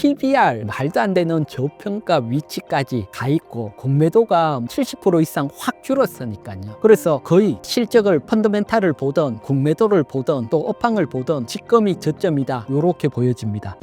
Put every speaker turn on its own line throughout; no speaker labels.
PBR 말도 안 되는 저평가 위치까지 가 있고 공매도가 70% 이상 확 줄었으니까요. 그래서 거의 실적을 펀더멘탈을 보던 공매도를 보던 또 업황을 보던 지금이 저점이다, 이렇게 보여집니다.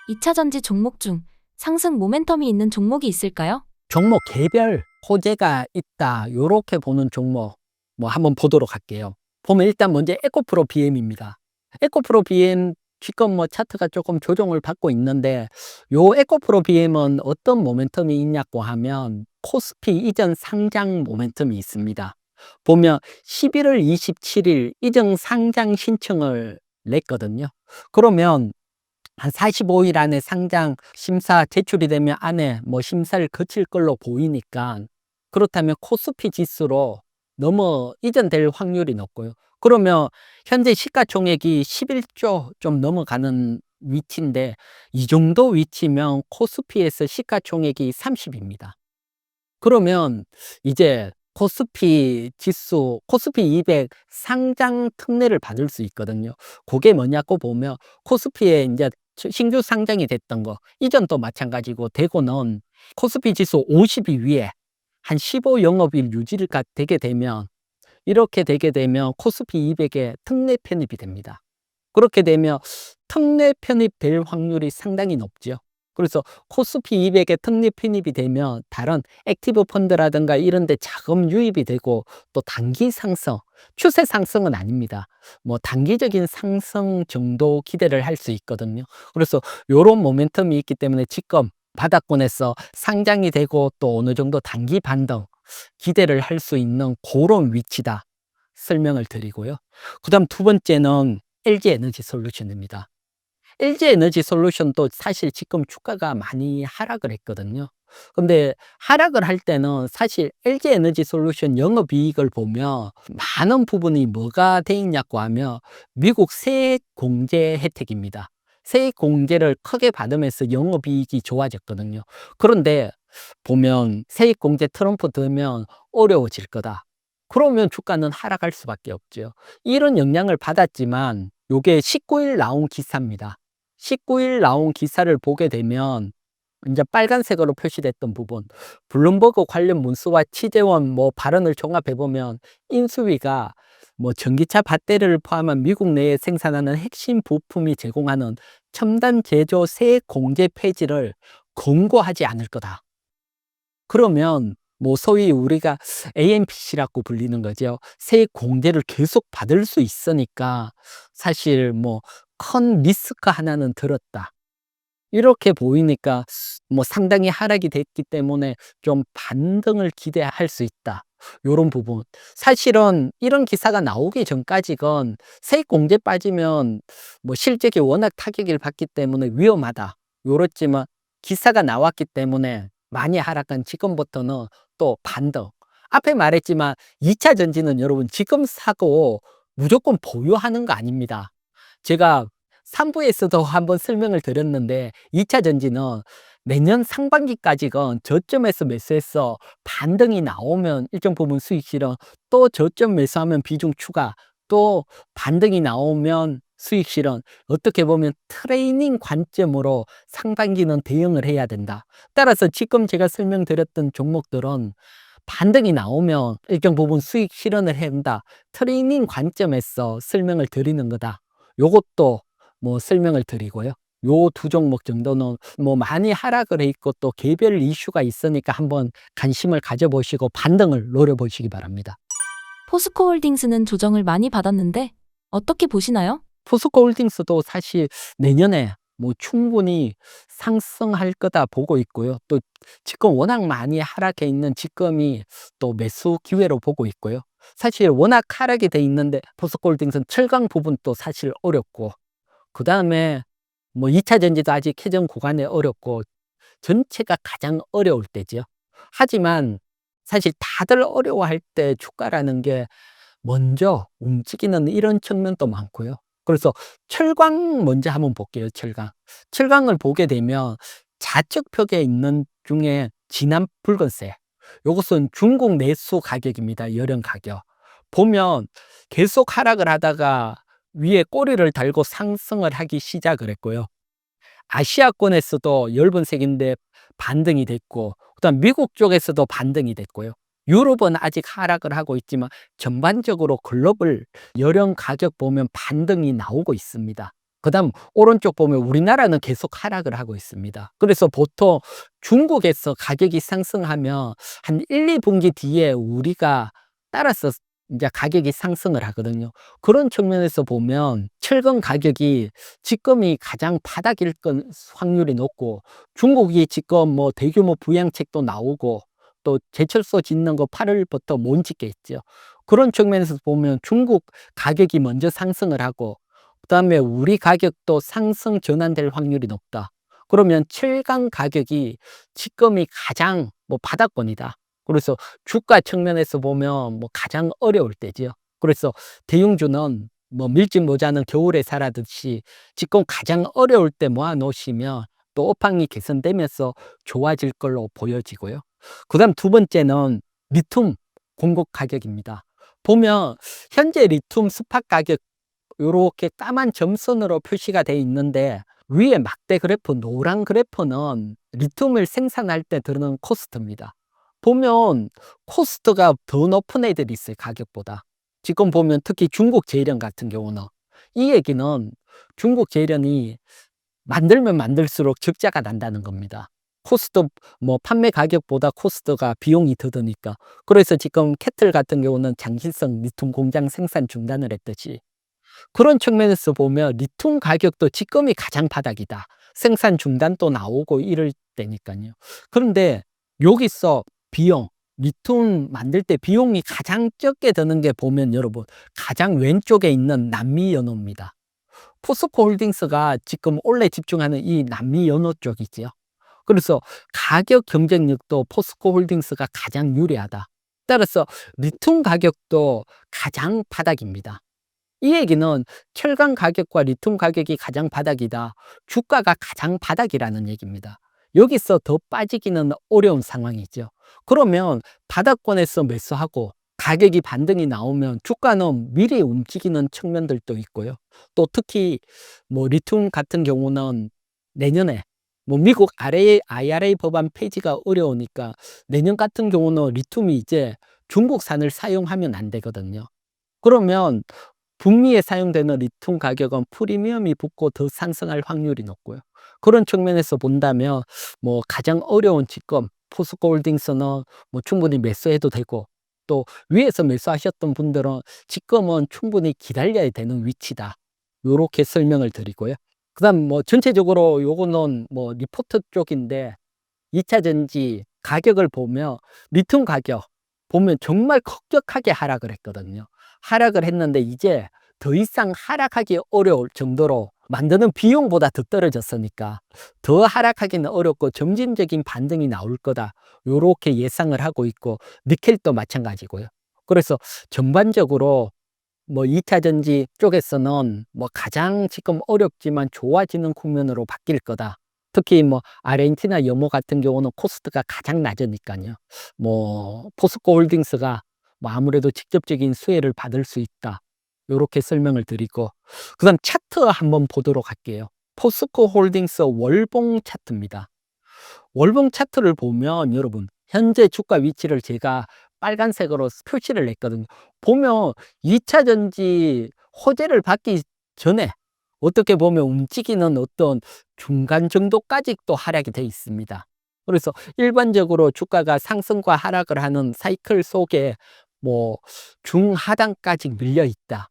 이차 전지 종목 중 상승 모멘텀이 있는 종목이 있을까요?
종목 개별 호재가 있다, 이렇게 보는 종목 한번 보도록 할게요. 보면 일단 먼저 에코프로 BM입니다. 에코프로 BM 지금 차트가 조금 조정을 받고 있는데, 요 에코프로 BM은 어떤 모멘텀이 있냐고 하면 코스피 이전 상장 모멘텀이 있습니다. 보면 11월 27일 이전 상장 신청을 냈거든요. 그러면 한 45일 안에 상장 심사 제출이 되면 안에 심사를 거칠 걸로 보이니까, 그렇다면 코스피 지수로 이전될 확률이 높고요. 그러면 현재 시가총액이 11조 좀 넘어가는 위치인데, 이 정도 위치면 코스피에서 시가총액이 30입니다. 그러면 이제 코스피 지수, 코스피 200 상장 특례를 받을 수 있거든요. 그게 뭐냐고 보면 코스피에 이제 신규 상장이 됐던 거, 이전도 마찬가지고 되고는 코스피 지수 50위 위에 한 15 영업일 유지가 되게 되면, 이렇게 되게 되면 코스피 200에 특례 편입이 됩니다. 그렇게 되면 특례 편입될 확률이 상당히 높죠. 그래서 코스피 200에 특례 편입이 되면 다른 액티브 펀드라든가 이런 데 자금 유입이 되고, 또 단기 상승, 추세 상승은 아닙니다. 단기적인 상승 정도 기대를 할 수 있거든요. 그래서 이런 모멘텀이 있기 때문에 지금 바닥권에서 상장이 되고 또 어느 정도 단기 반등 기대를 할 수 있는 그런 위치다, 설명을 드리고요. 그 다음 두 번째는 LG에너지솔루션입니다. LG에너지솔루션도 사실 지금 주가가 많이 하락을 했거든요. 근데 하락을 할 때는 사실 LG에너지솔루션 영업이익을 보면 많은 부분이 뭐가 돼 있냐고 하면 미국 세액 공제 혜택입니다. 세액 공제를 크게 받으면서 영업이익이 좋아졌거든요. 그런데 보면 세액 공제 트럼프 되면 어려워질 거다, 그러면 주가는 하락할 수밖에 없죠. 이런 영향을 받았지만 요게 19일 나온 기사입니다. 19일 나온 기사를 보게 되면 이제 빨간색으로 표시됐던 부분, 블룸버그 관련 문서와 취재원 발언을 종합해 보면 인수위가 전기차 배터리를 포함한 미국 내에 생산하는 핵심 부품이 제공하는 첨단 제조 세액 공제 폐지를 권고하지 않을 거다. 그러면 소위 우리가 AMPC라고 불리는 거죠. 세액 공제를 계속 받을 수 있으니까 사실 큰 리스크 하나는 들었다, 이렇게 보이니까 상당히 하락이 됐기 때문에 좀 반등을 기대할 수 있다, 요런 부분. 사실은 이런 기사가 나오기 전까지건 세액 공제 빠지면 실적이 워낙 타격을 받기 때문에 위험하다, 요렇지만 기사가 나왔기 때문에 많이 하락한 지금부터는 또 반등. 앞에 말했지만 2차 전지는 여러분 지금 사고 무조건 보유하는 거 아닙니다. 제가 3부에서도 한번 설명을 드렸는데, 2차 전지는 내년 상반기까지건 저점에서 매수해서 반등이 나오면 일정 부분 수익 실현, 또 저점 매수하면 비중 추가, 또 반등이 나오면 수익 실현, 어떻게 보면 트레이닝 관점으로 상반기는 대응을 해야 된다. 따라서 지금 제가 설명드렸던 종목들은 반등이 나오면 일정 부분 수익 실현을 해야 한다, 트레이닝 관점에서 설명을 드리는 거다, 요것도 설명을 드리고요. 요 두 종목 정도는 많이 하락을 해 있고 또 개별 이슈가 있으니까 한번 관심을 가져보시고 반등을 노려보시기 바랍니다.
포스코홀딩스는 조정을 많이 받았는데 어떻게 보시나요?
포스코홀딩스도 사실 내년에 충분히 상승할 거다 보고 있고요. 또 지금 워낙 많이 하락해 있는 지금이 또 매수 기회로 보고 있고요. 사실 워낙 하락이 돼 있는데 포스코홀딩스는 철강 부분도 사실 어렵고, 그 다음에 2차 전지도 아직 회전 구간에 어렵고, 전체가 가장 어려울 때죠. 하지만 사실 다들 어려워할 때 주가라는 게 먼저 움직이는 이런 측면도 많고요. 그래서 철강 먼저 한번 볼게요. 철강을 보게 되면 좌측 벽에 있는 중에 진한 붉은색, 이것은 중국 내수 가격입니다. 열연 가격. 보면 계속 하락을 하다가 위에 꼬리를 달고 상승을 하기 시작을 했고요. 아시아권에서도 엷은 색인데 반등이 됐고, 그다음 미국 쪽에서도 반등이 됐고요. 유럽은 아직 하락을 하고 있지만 전반적으로 글로벌 열연 가격 보면 반등이 나오고 있습니다. 그다음 오른쪽 보면 우리나라는 계속 하락을 하고 있습니다. 그래서 보통 중국에서 가격이 상승하면 한 1, 2분기 뒤에 우리가 따라서 이제 가격이 상승을 하거든요. 그런 측면에서 보면 철근 가격이 지금이 가장 바닥일 건 확률이 높고, 중국이 지금 뭐 대규모 부양책도 나오고 또 제철소 짓는 거 8월부터 못 짓겠죠. 그런 측면에서 보면 중국 가격이 먼저 상승을 하고 그다음에 우리 가격도 상승 전환될 확률이 높다. 그러면 철강 가격이 지금이 가장 뭐 바닥권이다. 그래서 주가 측면에서 보면 뭐 가장 어려울 때지요. 그래서 대형주는 뭐 밀짚 모자는 겨울에 사라듯이 지금 가장 어려울 때 모아 놓으시면 또 업황이 개선되면서 좋아질 걸로 보여지고요. 그다음 두 번째는 리튬 공급 가격입니다. 보면 현재 리튬 스팟 가격 요렇게 까만 점선으로 표시가 돼 있는데, 위에 막대 그래프 노란 그래프는 리튬을 생산할 때 드는 코스트입니다. 보면 코스트가 더 높은 애들이 있어요, 가격보다. 지금 보면 특히 중국 제련 같은 경우는, 이 얘기는 중국 제련이 만들면 만들수록 적자가 난다는 겁니다. 코스트, 뭐 판매 가격보다 코스트가 비용이 더 드니까. 그래서 지금 캐틀 같은 경우는 장신성 리튬 공장 생산 중단을 했듯이, 그런 측면에서 보면 리튬 가격도 지금이 가장 바닥이다. 생산 중단도 나오고 이럴 때니까요. 그런데 여기서 비용, 리튬 만들 때 비용이 가장 적게 드는 게 보면 여러분 가장 왼쪽에 있는 남미연호입니다. 포스코 홀딩스가 지금 원래 집중하는 이 남미연호 쪽이지요. 그래서 가격 경쟁력도 포스코 홀딩스가 가장 유리하다. 따라서 리튬 가격도 가장 바닥입니다. 이 얘기는 철강 가격과 리튬 가격이 가장 바닥이다. 주가가 가장 바닥이라는 얘기입니다. 여기서 더 빠지기는 어려운 상황이죠. 그러면 바닥권에서 매수하고 가격이 반등이 나오면 주가는 미리 움직이는 측면들도 있고요. 또 특히 뭐 리튬 같은 경우는 내년에 뭐 미국 IRA 법안 폐지가 어려우니까 내년 같은 경우는 리튬이 이제 중국산을 사용하면 안 되거든요. 그러면 북미에 사용되는 리튬 가격은 프리미엄이 붙고 더 상승할 확률이 높고요. 그런 측면에서 본다면 뭐 가장 어려운 지금 포스코 홀딩스는 뭐 충분히 매수해도 되고, 또 위에서 매수하셨던 분들은 지금은 충분히 기다려야 되는 위치다. 요렇게 설명을 드리고요. 그다음 뭐 전체적으로 요거는 뭐 리포트 쪽인데, 2차 전지 가격을 보면 리튬 가격 보면 정말 급격하게 하락을 했거든요. 하락을 했는데 이제 더 이상 하락하기 어려울 정도로 만드는 비용보다 더 떨어졌으니까 더 하락하기는 어렵고 점진적인 반등이 나올 거다. 요렇게 예상을 하고 있고, 니켈도 마찬가지고요. 그래서 전반적으로 뭐 2차 전지 쪽에서는 뭐 가장 지금 어렵지만 좋아지는 국면으로 바뀔 거다. 특히 뭐 아르헨티나 염호 같은 경우는 코스트가 가장 낮으니까요. 뭐 포스코 홀딩스가 뭐 아무래도 직접적인 수혜를 받을 수 있다. 요렇게 설명을 드리고, 그다음 차트 한번 보도록 할게요. 포스코 홀딩스 월봉 차트입니다. 월봉 차트를 보면 여러분 현재 주가 위치를 제가 빨간색으로 표시를 했거든요. 보면 2차 전지 호재를 받기 전에 어떻게 보면 움직이는 어떤 중간 정도까지 또 하락이 돼 있습니다. 그래서 일반적으로 주가가 상승과 하락을 하는 사이클 속에 뭐 중하단까지 밀려 있다.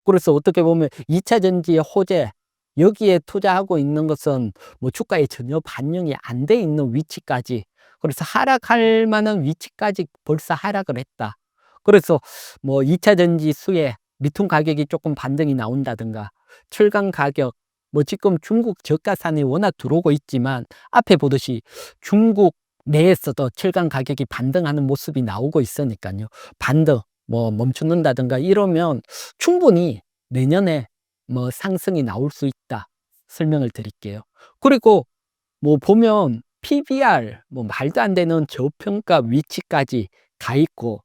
그래서 어떻게 보면 2차 전지의 호재, 여기에 투자하고 있는 것은 뭐 주가에 전혀 반영이 안 돼 있는 위치까지, 그래서 하락할 만한 위치까지 벌써 하락을 했다. 그래서 뭐 2차 전지 수혜, 리튬 가격이 조금 반등이 나온다든가, 철강 가격, 뭐 지금 중국 저가산이 워낙 들어오고 있지만 앞에 보듯이 중국 내에서도 철강 가격이 반등하는 모습이 나오고 있으니까요. 반등, 뭐 멈춘다든가 이러면 충분히 내년에 뭐 상승이 나올 수 있다. 설명을 드릴게요. 그리고 뭐 보면 PBR, 뭐 말도 안 되는 저평가 위치까지 가 있고,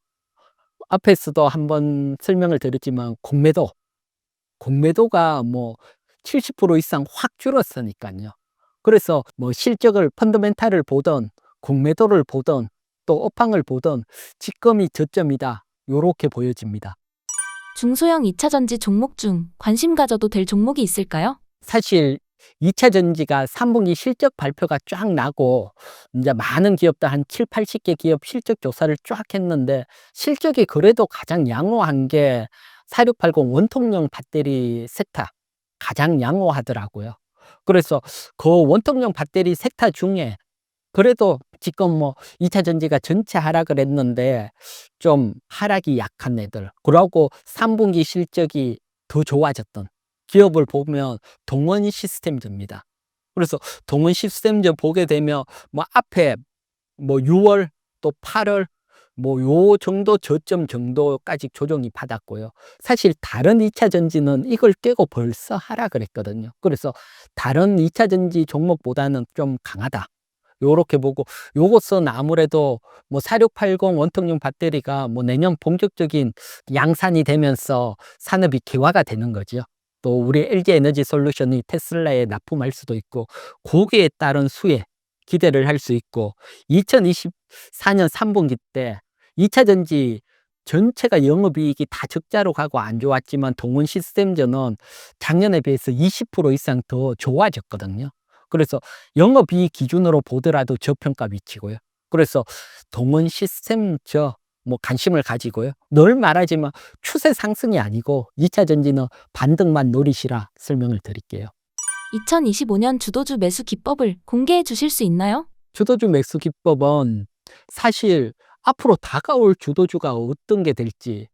앞에서도 한번 설명을 드렸지만 공매도가 뭐 70% 이상 확 줄었으니까요. 그래서 뭐 실적을 펀더멘탈을 보던 공매도를 보던 또 업황을 보던 지금이 저점이다. 요렇게 보여집니다.
중소형 2차 전지 종목 중 관심 가져도 될 종목이 있을까요?
사실 2차 전지가 3분기 실적 발표가 쫙 나고 이제 많은 기업들 한 7, 80개 기업 실적 조사를 쫙 했는데 실적이 그래도 가장 양호한 게 4680 원통형 배터리 섹터 가장 양호하더라고요. 그래서 그 원통형 배터리 섹터 중에 그래도 지금 뭐 2차 전지가 전체 하락을 했는데 좀 하락이 약한 애들, 그러고 3분기 실적이 더 좋아졌던 기업을 보면 동원 시스템즈입니다. 그래서 동원 시스템즈 보게 되면 뭐 앞에 뭐 6월 또 8월 뭐 요 정도 저점 정도까지 조정이 받았고요. 사실 다른 2차 전지는 이걸 깨고 벌써 하락을 했거든요. 그래서 다른 2차 전지 종목보다는 좀 강하다. 요렇게 보고, 요것은 아무래도 뭐 4680 원통형 배터리가 뭐 내년 본격적인 양산이 되면서 산업이 기화가 되는 거죠. 또 우리 LG 에너지 솔루션이 테슬라에 납품할 수도 있고, 거기에 따른 수혜 기대를 할 수 있고, 2024년 3분기 때 2차 전지 전체가 영업이익이 다 적자로 가고 안 좋았지만 동원 시스템즈는 작년에 비해서 20% 이상 더 좋아졌거든요. 그래서 영업이익 기준으로 보더라도 저평가 위치고요. 그래서 동원 시스템즈 뭐 관심을 가지고요. 늘 말하지만 추세 상승이 아니고 2차 전지는 반등만 노리시라 설명을 드릴게요.
2025년 주도주 매수 기법을 공개해 주실 수 있나요?
주도주 매수 기법은 사실 앞으로 다가올 주도주가 어떤 게 될지,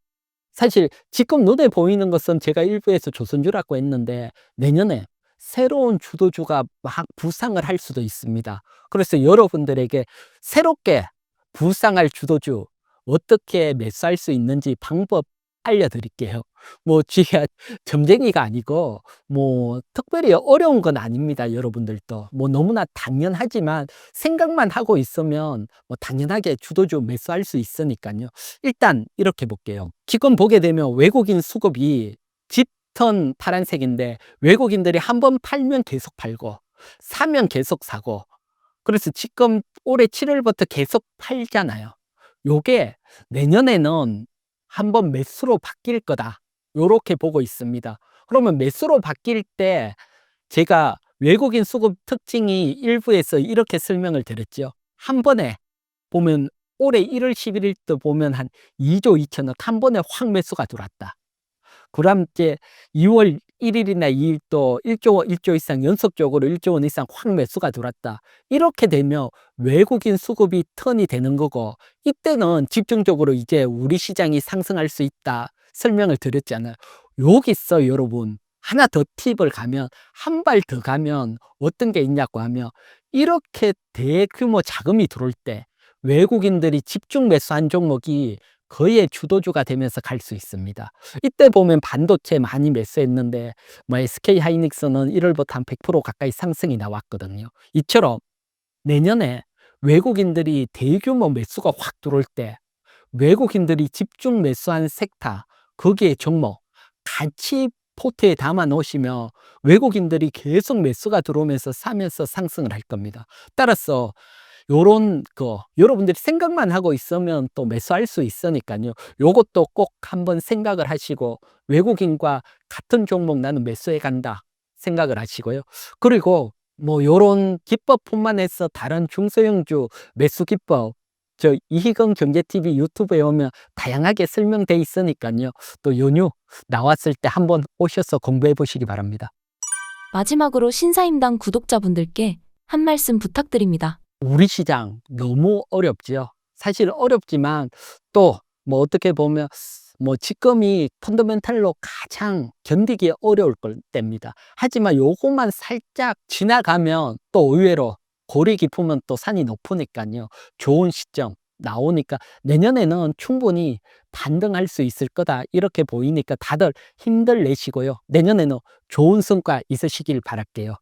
사실 지금 눈에 보이는 것은 제가 일부에서 조선주라고 했는데 내년에 새로운 주도주가 막 부상을 할 수도 있습니다. 그래서 여러분들에게 새롭게 부상할 주도주 어떻게 매수할 수 있는지 방법 알려드릴게요. 뭐 제가 점쟁이가 아니고 뭐 특별히 어려운 건 아닙니다. 여러분들도 뭐 너무나 당연하지만 생각만 하고 있으면 뭐 당연하게 주도주 매수할 수 있으니까요. 일단 이렇게 볼게요. 지금 보게 되면 외국인 수급이 짙은 파란색인데 외국인들이 한번 팔면 계속 팔고 사면 계속 사고, 그래서 지금 올해 7월부터 계속 팔잖아요. 요게 내년에는 한번 매수로 바뀔 거다. 요렇게 보고 있습니다. 그러면 매수로 바뀔 때 제가 외국인 수급 특징이 일부에서 이렇게 설명을 드렸죠. 한 번에 보면 올해 1월 11일 때 보면 한 2조 2천억 한 번에 확 매수가 들어왔다. 그럼 이제 2월 1일이나 2일 또 1조 이상 연속적으로 1조 원 이상 확 매수가 들어왔다. 이렇게 되면 외국인 수급이 턴이 되는 거고, 이때는 집중적으로 이제 우리 시장이 상승할 수 있다 설명을 드렸잖아요. 여기서 여러분 하나 더 팁을 가면, 한 발 더 가면 어떤 게 있냐고 하면, 이렇게 대규모 자금이 들어올 때 외국인들이 집중 매수한 종목이 거의 주도주가 되면서 갈 수 있습니다. 이때 보면 반도체 많이 매수했는데 뭐 SK 하이닉스는 1월부터 한 100% 가까이 상승이 나왔거든요. 이처럼 내년에 외국인들이 대규모 매수가 확 들어올 때 외국인들이 집중 매수한 섹터, 거기에 종목 같이 포트에 담아 놓으시면 외국인들이 계속 매수가 들어오면서 사면서 상승을 할 겁니다. 따라서 요런 거 여러분들이 생각만 하고 있으면 또 매수할 수 있으니까요. 요것도 꼭 한번 생각을 하시고, 외국인과 같은 종목 나는 매수해 간다 생각을 하시고요. 그리고 뭐 요런 기법뿐만 해서 다른 중소형주 매수 기법 저 이희경 경제TV 유튜브에 오면 다양하게 설명돼 있으니까요. 또 연휴 나왔을 때 한번 오셔서 공부해 보시기 바랍니다.
마지막으로 신사임당 구독자분들께 한 말씀 부탁드립니다.
우리 시장 너무 어렵죠. 사실 어렵지만 또 뭐 어떻게 보면 뭐 지금이 펀더멘탈로 가장 견디기 어려울 때입니다. 하지만 요것만 살짝 지나가면 또 의외로 골이 깊으면 또 산이 높으니까요. 좋은 시점 나오니까 내년에는 충분히 반등할 수 있을 거다 이렇게 보이니까 다들 힘들 내시고요. 내년에는 좋은 성과 있으시길 바랄게요.